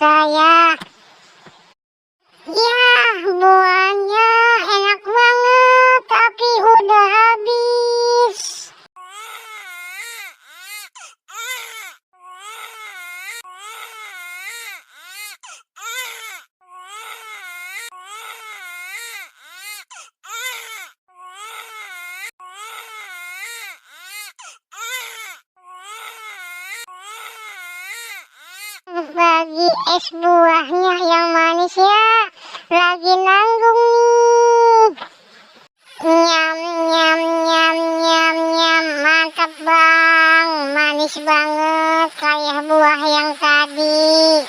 saya. Ya, buahnya enak banget, tapi udah habis. Bagi es buahnya yang manis ya, lagi nanggung nih. Nyam nyam nyam nyam nyam, mantap bang, manis banget kayak buah yang tadi.